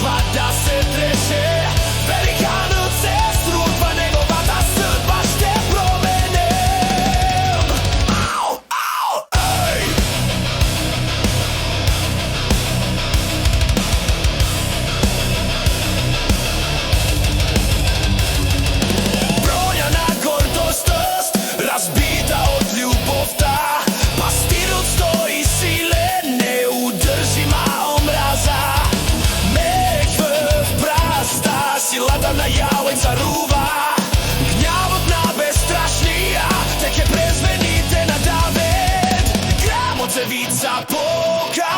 почва да се тресе. Великанот се срутва, неговата съдба ще променем. Ау, ау, ей! Броня на гордост, разбита от любовта. Пастирот стои силен, неудържима омраза. Меква в праста, силата на Јахве царува. Гнявот на безстрашнија теке през вените на Давид. Грамот се вица полка,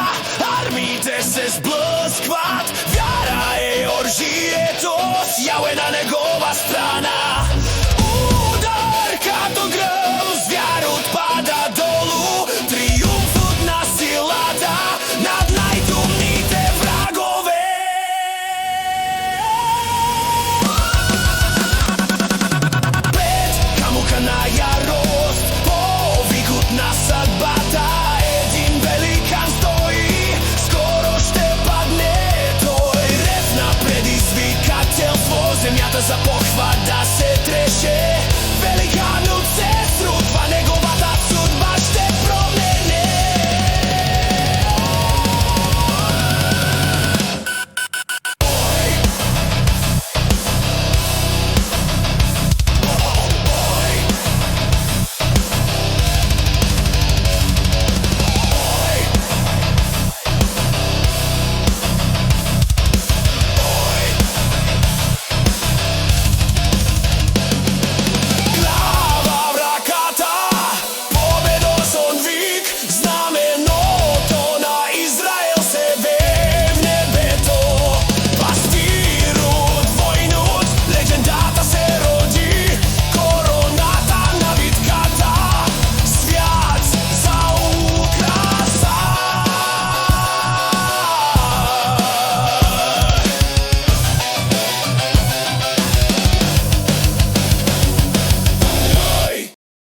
армиите се сблъскват. Вяра е оръжието, Јахве на негова страна.